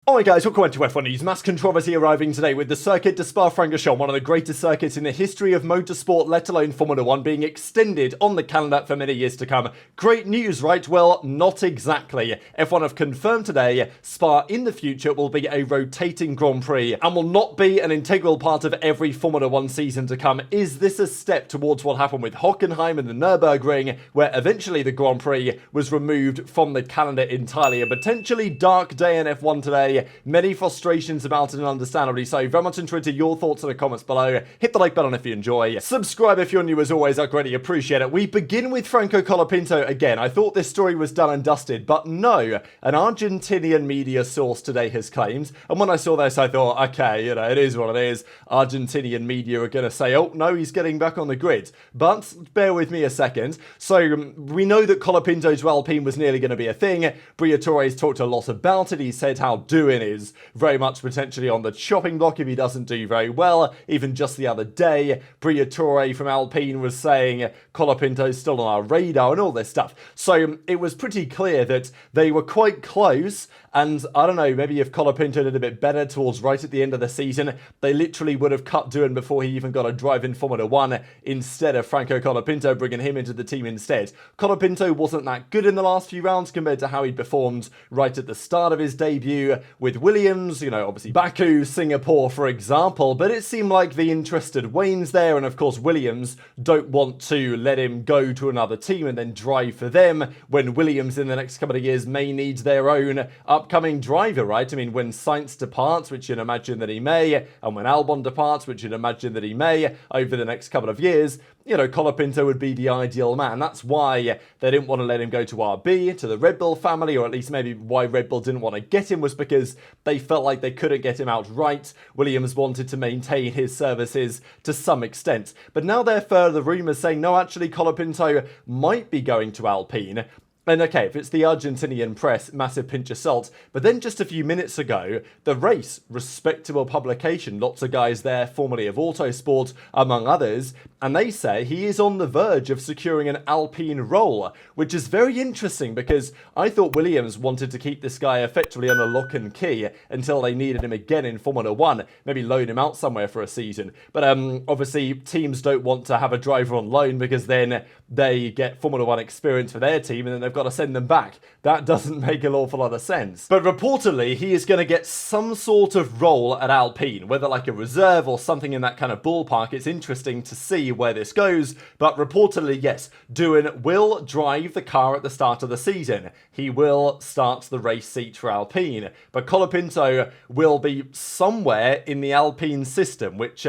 Alright guys, welcome to F1 News. Mass controversy arriving today with the Circuit de Spa-Francorchamps, one of the greatest circuits in the history of motorsport, let alone Formula 1, being extended on the calendar for many years to come. Great news, right? Well, not exactly. F1 have confirmed today Spa in the future will be a rotating Grand Prix and will not be an integral part of every Formula 1 season to come. Is this a step towards what happened with Hockenheim and the Nürburgring, where eventually the Grand Prix was removed from the calendar entirely? A potentially dark day in F1 today. Many frustrations about it, and understandably so. Very much into your thoughts in the comments below. Hit the like button if you enjoy. Subscribe if you're new as always. I greatly appreciate it. We begin with Franco Colapinto again. I thought this story was done and dusted, but no. An Argentinian media source today has claimed, and when I saw this I thought, okay, it is what it is. Argentinian media are going to say, oh no, he's getting back on the grid. But bear with me a second. So we know that Colapinto to Alpine was nearly going to be a thing. Briatore's talked a lot about it. He said how doing is very much potentially on the chopping block if he doesn't do very well. Even just the other day, Briatore from Alpine was saying Colapinto's still on our radar and all this stuff. So it was pretty clear that they were quite close. And I don't know, maybe if Colapinto did a bit better towards right at the end of the season, they literally would have cut Doohan before he even got a drive in Formula 1 instead of Franco Colapinto, bringing him into the team instead. Colapinto wasn't that good in the last few rounds compared to how he performed right at the start of his debut with Williams, obviously Baku, Singapore, for example, but it seemed like the interest had wanes there, and of course Williams don't want to let him go to another team and then drive for them when Williams in the next couple of years may need their own upcoming driver, right? I mean, when Sainz departs, which you'd imagine that he may, and when Albon departs, which you'd imagine that he may, over the next couple of years, Colapinto would be the ideal man. That's why they didn't want to let him go to RB, to the Red Bull family, or at least maybe why Red Bull didn't want to get him was because they felt like they couldn't get him outright. Williams wanted to maintain his services to some extent. But now there are further rumours saying, no, actually Colapinto might be going to Alpine. And okay, if it's the Argentinian press, massive pinch of salt. But then just a few minutes ago, The Race, respectable publication, lots of guys there, formerly of Autosport, among others, and they say he is on the verge of securing an Alpine role, which is very interesting because I thought Williams wanted to keep this guy effectively on a lock and key until they needed him again in Formula 1, maybe loan him out somewhere for a season. But obviously teams don't want to have a driver on loan because then they get Formula 1 experience for their team and then they've got to send them back. That doesn't make an awful lot of sense. But reportedly, he is going to get some sort of role at Alpine, whether like a reserve or something in that kind of ballpark. It's interesting to see where this goes, but reportedly, yes, Doohan will drive the car at the start of the season. He will start the race seat for Alpine, but Colapinto will be somewhere in the Alpine system, which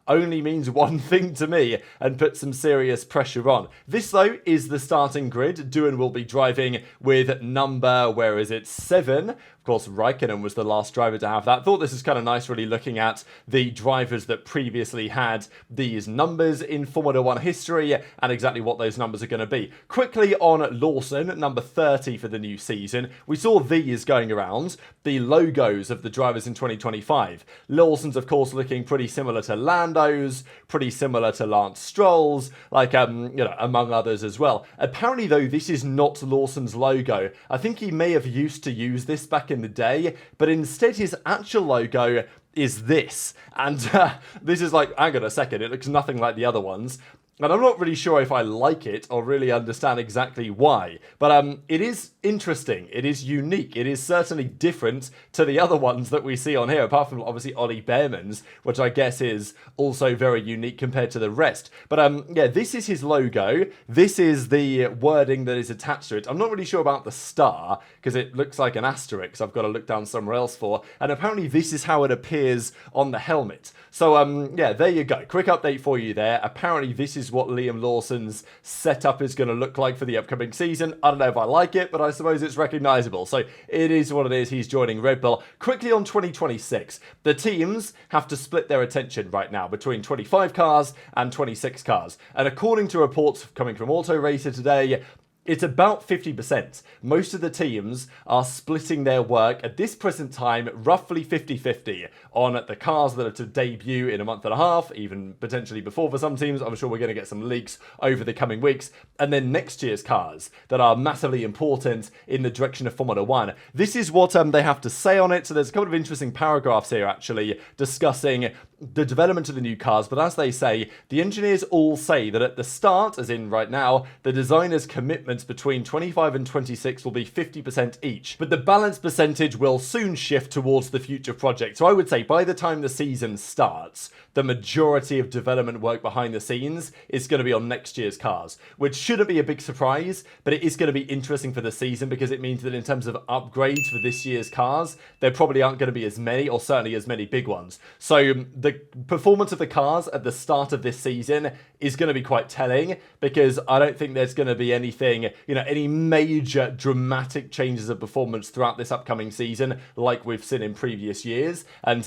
only means one thing to me and put some serious pressure on. This, though, is the starting grid. Doohan will be driving with number, 7? Of course, Raikkonen was the last driver to have that. Thought this is kind of nice, really looking at the drivers that previously had these numbers in Formula 1 history and exactly what those numbers are going to be. Quickly on Lawson, number 30 for the new season. We saw these going around, the logos of the drivers in 2025. Lawson's, of course, looking pretty similar to Lando's, pretty similar to Lance Stroll's, among others as well. Apparently, though, this is not Lawson's logo. I think he may have used to use this back in the day, but instead his actual logo is this. And this is like, hang on a second, it looks nothing like the other ones. And I'm not really sure if I like it or really understand exactly why. But it is interesting. It is unique. It is certainly different to the other ones that we see on here, apart from obviously Ollie Behrman's, which I guess is also very unique compared to the rest. But yeah, this is his logo. This is the wording that is attached to it. I'm not really sure about the star because it looks like an asterisk I've got to look down somewhere else for. And apparently this is how it appears on the helmet. So yeah, there you go. Quick update for you there. Apparently this is what Liam Lawson's setup is going to look like for the upcoming season. I don't know if I like it, but I suppose it's recognisable. So it is what it is. He's joining Red Bull. Quickly on 2026, the teams have to split their attention right now between 25 cars and 26 cars. And according to reports coming from Auto Racer today, It's about 50%. Most of the teams are splitting their work at this present time roughly 50-50 on the cars that are to debut in a month and a half, even potentially before for some teams. I'm sure we're going to get some leaks over the coming weeks. And then next year's cars that are massively important in the direction of Formula 1. This is what they have to say on it. So there's a couple of interesting paragraphs here actually discussing the development of the new cars. But as they say, the engineers all say that at the start, as in right now, the designers' commitment between 25 and 26 will be 50% each, but the balance percentage will soon shift towards the future project. So I would say by the time the season starts, the majority of development work behind the scenes is going to be on next year's cars, which shouldn't be a big surprise, but it is going to be interesting for the season because it means that in terms of upgrades for this year's cars, there probably aren't going to be as many, or certainly as many big ones. So the performance of the cars at the start of this season is going to be quite telling, because I don't think there's going to be anything, any major dramatic changes of performance throughout this upcoming season like we've seen in previous years. And,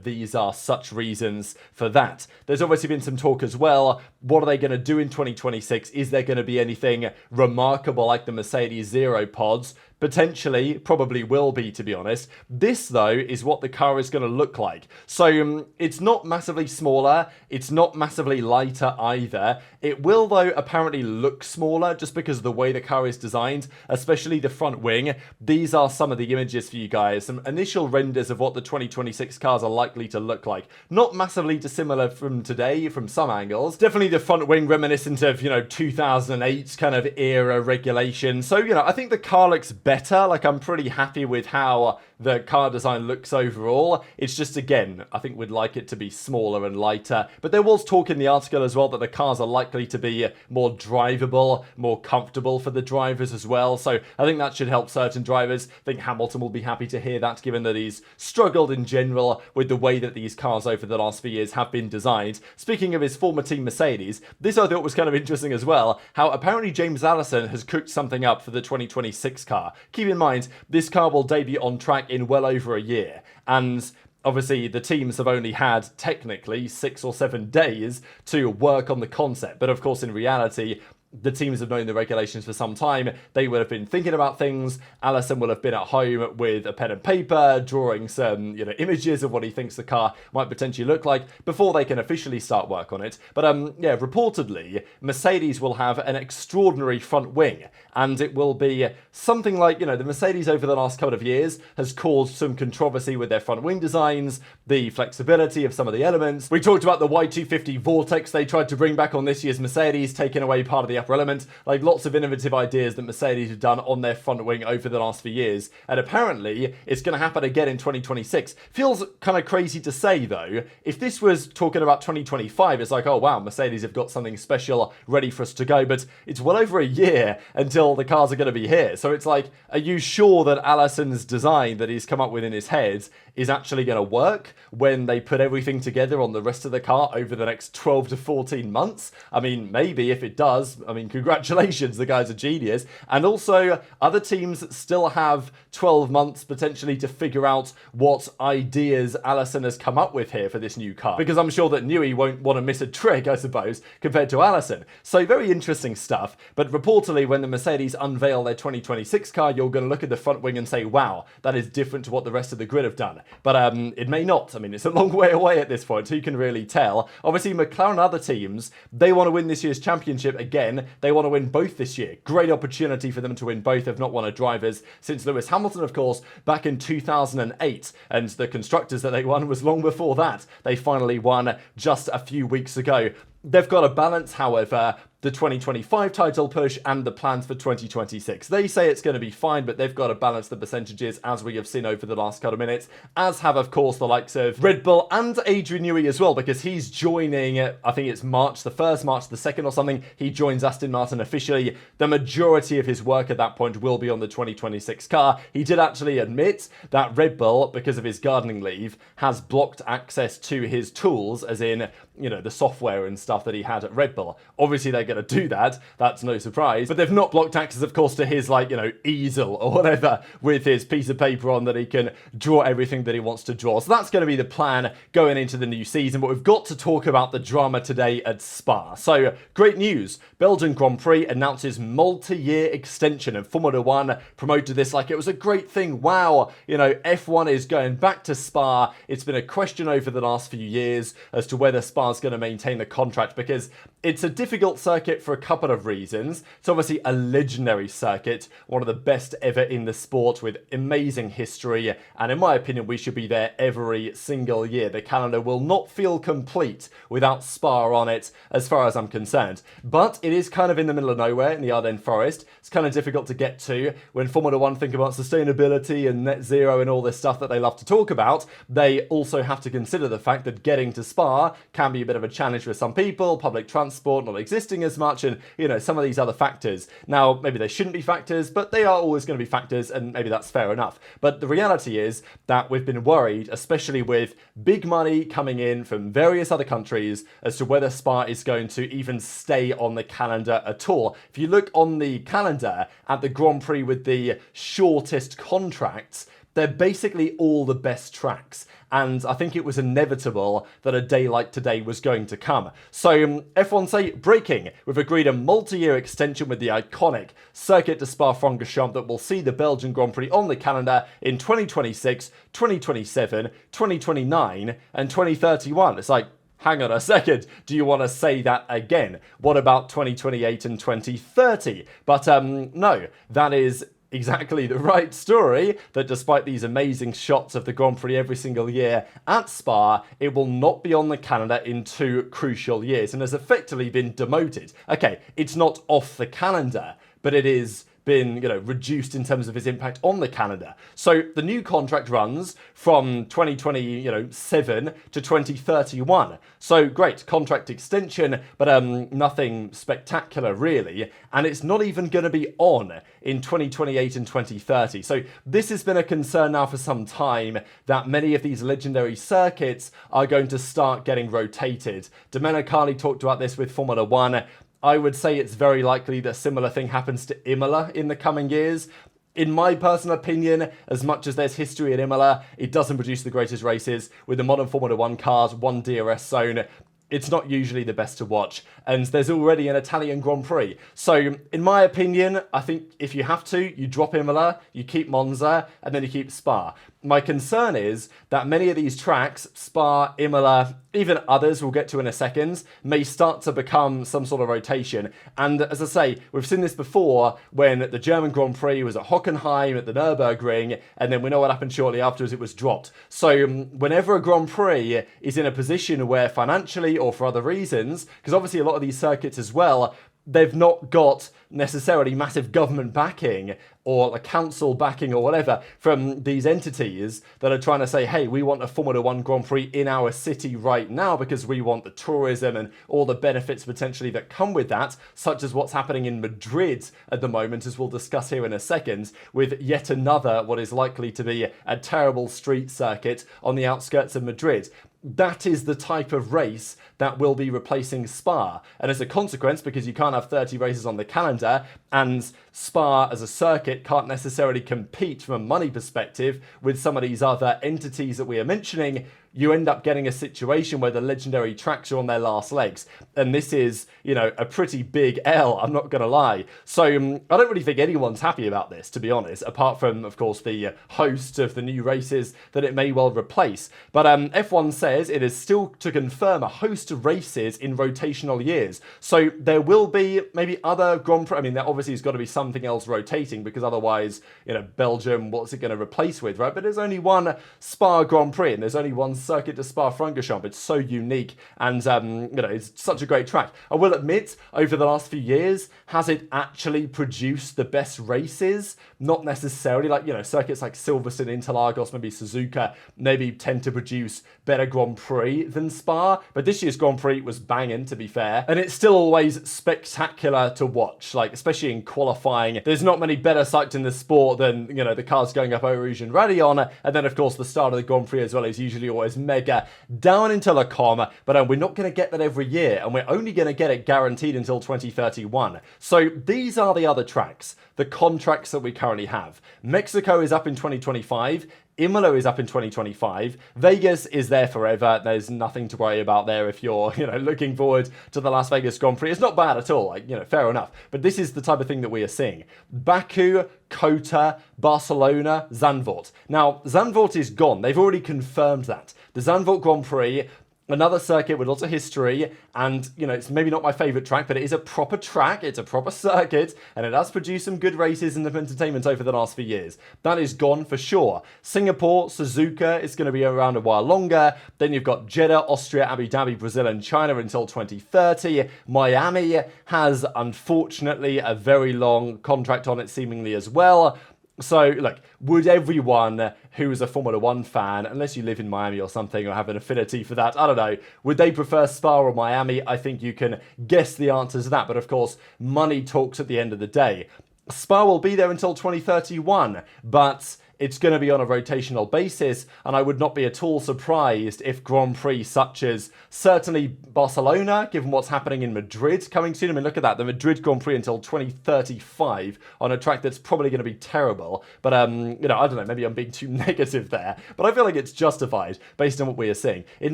these are such reasons for that. There's obviously been some talk as well. What are they going to do in 2026? Is there going to be anything remarkable like the Mercedes Zero pods? Potentially, probably will be, to be honest. This, though, is what the car is going to look like. So it's not massively smaller. It's not massively lighter either. It will, though, apparently look smaller just because of the way the car is designed, especially the front wing. These are some of the images for you guys. Some initial renders of what the 2026 cars are likely to look like. Not massively dissimilar from today, from some angles. Definitely the front wing reminiscent of, 2008 kind of era regulation. So, I think the car looks better. Like, I'm pretty happy with how the car design looks overall. It's just, again, I think we'd like it to be smaller and lighter. But there was talk in the article as well that the cars are likely to be more drivable, more comfortable for the drivers as well. So I think that should help certain drivers. I think Hamilton will be happy to hear that, given that he's struggled in general with the way that these cars over the last few years have been designed. Speaking of his former team Mercedes, this I thought was kind of interesting as well, how apparently James Allison has cooked something up for the 2026 car. Keep in mind, this car will debut on track in well over a year, and obviously the teams have only had technically 6 or 7 days to work on the concept, but of course in reality the teams have known the regulations for some time. They would have been thinking about things. Allison will have been at home with a pen and paper, drawing some, images of what he thinks the car might potentially look like before they can officially start work on it. But, reportedly, Mercedes will have an extraordinary front wing, and it will be something like, the Mercedes over the last couple of years has caused some controversy with their front wing designs, the flexibility of some of the elements. We talked about the Y250 Vortex they tried to bring back on this year's Mercedes, taking away part of the upper element. Like, lots of innovative ideas that Mercedes have done on their front wing over the last few years, and apparently it's going to happen again in 2026. Feels kind of crazy to say, though. If this was talking about 2025, it's like, oh wow, Mercedes have got something special ready for us to go, but it's well over a year until the cars are going to be here. So it's like, are you sure that Allison's design that he's come up with in his head is actually going to work when they put everything together on the rest of the car over the next 12 to 14 months? I mean, maybe if it does, congratulations, the guy's a genius. And also, other teams still have 12 months potentially to figure out what ideas Allison has come up with here for this new car. Because I'm sure that Newey won't want to miss a trick, I suppose, compared to Allison. So very interesting stuff. But reportedly, when the Mercedes unveil their 2026 car, you're going to look at the front wing and say, wow, that is different to what the rest of the grid have done. But it may not. It's a long way away at this point. Who can really tell? Obviously, McLaren and other teams, they want to win this year's championship again. They want to win both this year. Great opportunity for them to win both. They've not won a drivers since Lewis Hamilton, of course, back in 2008. And the constructors that they won was long before that. They finally won just a few weeks ago. They've got a balance, however, the 2025 title push and the plans for 2026. They say it's going to be fine, but they've got to balance the percentages, as we have seen over the last couple of minutes, as have, of course, the likes of Red Bull and Adrian Newey as well, because he's joining, I think it's March the 1st, March the 2nd or something. He joins Aston Martin officially. The majority of his work at that point will be on the 2026 car. He did actually admit that Red Bull, because of his gardening leave, has blocked access to his tools, as in, the software and stuff that he had at Red Bull. Obviously, they're going to do that. That's no surprise. But they've not blocked access, of course, to his, like, you know, easel or whatever with his piece of paper on that he can draw everything that he wants to draw. So that's going to be the plan going into the new season. But we've got to talk about the drama today at Spa. So, great news. Belgian Grand Prix announces multi-year extension, and Formula One promoted this like it was a great thing. Wow, you know, F1 is going back to Spa. It's been a question over the last few years as to whether Spa's going to maintain the contract, because it's a difficult circuit for a couple of reasons. It's obviously a legendary circuit, one of the best ever in the sport with amazing history, and in my opinion, we should be there every single year. The calendar will not feel complete without Spa on it, as far as I'm concerned. But it is kind of in the middle of nowhere in the Ardennes forest. It's kind of difficult to get to. When Formula One think about sustainability and net zero and all this stuff that they love to talk about, they also have to consider the fact that getting to Spa can be a bit of a challenge for some people, public transport not existing as much, and, you know, some of these other factors. Now, maybe they shouldn't be factors, but they are always going to be factors, and maybe that's fair enough. But the reality is that we've been worried, especially with big money coming in from various other countries, as to whether Spa is going to even stay on the calendar at all. If you look on the calendar at the Grand Prix with the shortest contracts, they're basically all the best tracks. And I think it was inevitable that a day like today was going to come. So F1 say, breaking, we've agreed a multi-year extension with the iconic Circuit de Spa-Francorchamps that will see the Belgian Grand Prix on the calendar in 2026, 2027, 2029 and 2031. It's like, hang on a second, do you want to say that again? What about 2028 and 2030? But no, that is exactly the right story, that despite these amazing shots of the Grand Prix every single year at Spa, it will not be on the calendar in 2 crucial years and has effectively been demoted. Okay, it's not off the calendar, but it is been, you know, reduced in terms of its impact on the calendar. So the new contract runs from 2027 to 2031. So great, contract extension, but nothing spectacular really. And it's not even going to be on in 2028 and 2030. So this has been a concern now for some time, that many of these legendary circuits are going to start getting rotated. Domenicali talked about this with Formula One. I would say it's very likely that a similar thing happens to Imola in the coming years. In my personal opinion, as much as there's history in Imola, it doesn't produce the greatest races. With the modern Formula One cars, one DRS zone, it's not usually the best to watch, and there's already an Italian Grand Prix. So, in my opinion, I think if you have to, you drop Imola, you keep Monza, and then you keep Spa. My concern is that many of these tracks, Spa, Imola, even others we'll get to in a second, may start to become some sort of rotation. And as I say, we've seen this before when the German Grand Prix was at Hockenheim at the Nürburgring, and then we know what happened shortly afterwards, it was dropped. So whenever a Grand Prix is in a position where financially or for other reasons, because obviously a lot of these circuits as well, they've not got necessarily massive government backing or a council backing or whatever from these entities that are trying to say, hey, we want a Formula One Grand Prix in our city right now because we want the tourism and all the benefits potentially that come with that, such as what's happening in Madrid at the moment, as we'll discuss here in a second, with yet another what is likely to be a terrible street circuit on the outskirts of Madrid. That is the type of race that will be replacing Spa. And as a consequence, because you can't have 30 races on the calendar, and Spa as a circuit can't necessarily compete from a money perspective with some of these other entities that we are mentioning, you end up getting a situation where the legendary tracks are on their last legs. And this is, you know, a pretty big L, I'm not going to lie. So I don't really think anyone's happy about this, to be honest, apart from, of course, the host of the new races that it may well replace. But F1 says it is still to confirm a host of races in rotational years. So there will be maybe other Grand Prix. I mean, there obviously has got to be something else rotating, because otherwise, you know, Belgium, what's it going to replace with, right? But there's only one Spa Grand Prix, and there's only one Circuit de Spa-Francorchamps. It's so unique, and you know, it's such a great track. I will admit, over the last few years, has it actually produced the best races? Not necessarily. Like, you know, circuits like Silverstone, Interlagos, maybe Suzuka, maybe tend to produce better Grand Prix than Spa. But this year's Grand Prix was banging, to be fair, and it's still always spectacular to watch. Like, especially in qualifying qualifying. There's not many better sights in the sport than, you know, the cars going up OUTRAGE and Radion, and then of course the start of the Grand Prix as well is usually always mega down into Le Combe, but we're not going to get that every year, and we're only going to get it guaranteed until 2031. So these are the other tracks, the contracts that we currently have. Mexico is up in 2025. Imola is up in 2025. Vegas is there forever. There's nothing to worry about there if you're, you know, looking forward to the Las Vegas Grand Prix. It's not bad at all, like, you know, fair enough. But this is the type of thing that we are seeing. Baku, Kota, Barcelona, Zandvoort. Now, Zandvoort is gone. They've already confirmed that. The Zandvoort Grand Prix, another circuit with lots of history, and, you know, it's maybe not my favourite track, but it is a proper track, it's a proper circuit, and it has produced some good races and entertainment over the last few years. That is gone for sure. Singapore, Suzuka is going to be around a while longer. Then you've got Jeddah, Austria, Abu Dhabi, Brazil, and China until 2030. Miami has, unfortunately, a very long contract on it, seemingly as well. So, look, would everyone who is a Formula 1 fan, unless you live in Miami or something or have an affinity for that, I don't know, would they prefer Spa or Miami? I think you can guess the answer to that, but of course, money talks at the end of the day. Spa will be there until 2031, but it's going to be on a rotational basis, and I would not be at all surprised if Grand Prix such as certainly Barcelona, given what's happening in Madrid coming soon. I mean, look at that, the Madrid Grand Prix until 2035 on a track that's probably going to be terrible. But, you know, I don't know, maybe I'm being too negative there, but I feel like it's justified based on what we are seeing. In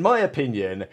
my opinion,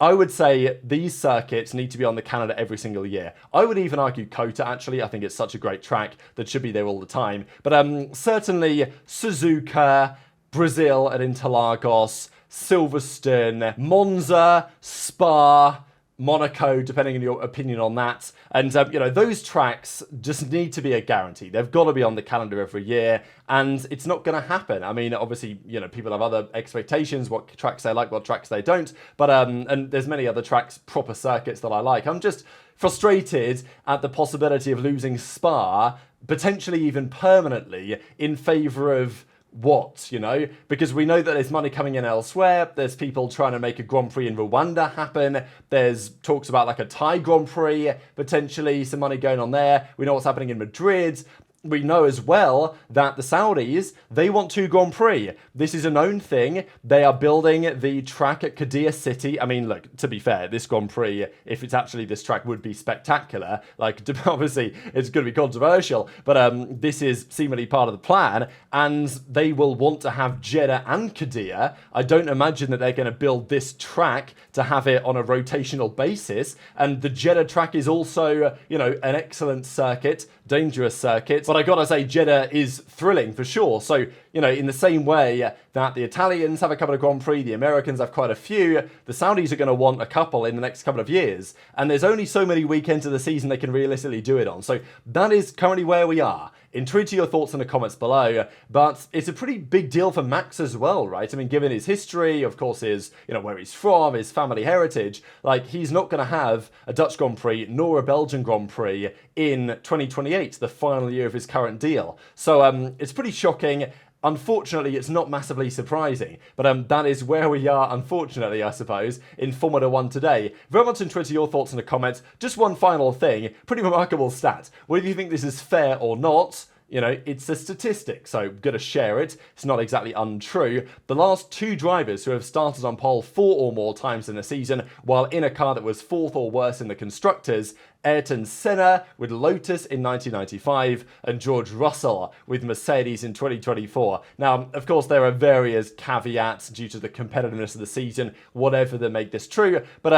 I would say these circuits need to be on the calendar every single year. I would even argue Kota, actually. I think it's such a great track that should be there all the time. But certainly Suzuka, Brazil at Interlagos, Silverstone, Monza, Spa, Monaco, depending on your opinion on that. And, you know, those tracks just need to be a guarantee. They've got to be on the calendar every year, and it's not going to happen. I mean, obviously, you know, people have other expectations, what tracks they like, what tracks they don't. But, and there's many other tracks, proper circuits that I like. I'm just frustrated at the possibility of losing Spa, potentially even permanently, in favour of what, you know, because we know that there's money coming in elsewhere. There's people trying to make a Grand Prix in Rwanda happen. There's talks about like a Thai Grand Prix, potentially some money going on there. We know what's happening in Madrid. We know as well that the Saudis, they want 2 Grand Prix. This is a known thing. They are building the track at Qiddiya City. I mean, look, to be fair, this Grand Prix, if it's actually this track, would be spectacular. Like, obviously, it's going to be controversial, but this is seemingly part of the plan, and they will want to have Jeddah and Qiddiya. I don't imagine that they're going to build this track to have it on a rotational basis, and the Jeddah track is also, you know, an excellent circuit, dangerous circuit. But I gotta say, Jeddah is thrilling for sure. So, you know, in the same way that the Italians have a couple of Grand Prix, the Americans have quite a few, the Saudis are going to want a couple in the next couple of years. And there's only so many weekends of the season they can realistically do it on. So that is currently where we are. Intrigued to your thoughts in the comments below, but it's a pretty big deal for Max as well, right? I mean, given his history, of course, his, you know, where he's from, his family heritage, like, he's not going to have a Dutch Grand Prix nor a Belgian Grand Prix in 2028, the final year of his current deal. So it's pretty shocking. Unfortunately, it's not massively surprising, but that is where we are, unfortunately, I suppose, in Formula 1 today. Very much interested your thoughts in the comments. Just one final thing, pretty remarkable stat. Whether you think this is fair or not, you know, it's a statistic, so I'm going to share it. It's not exactly untrue. The last 2 drivers who have started on pole 4 or more times in a season, while in a car that was 4th or worse in the Constructors, Ayrton Senna with Lotus in 1995 and George Russell with Mercedes in 2024. Now, of course, there are various caveats due to the competitiveness of the season, whatever that make this true, but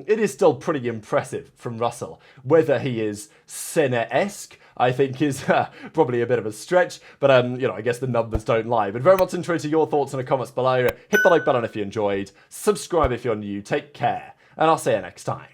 it is still pretty impressive from Russell. Whether he is Senna-esque, I think is probably a bit of a stretch, but you know, I guess the numbers don't lie. But very much interested your thoughts in the comments below. Hit the like button if you enjoyed, subscribe if you're new, take care, and I'll see you next time.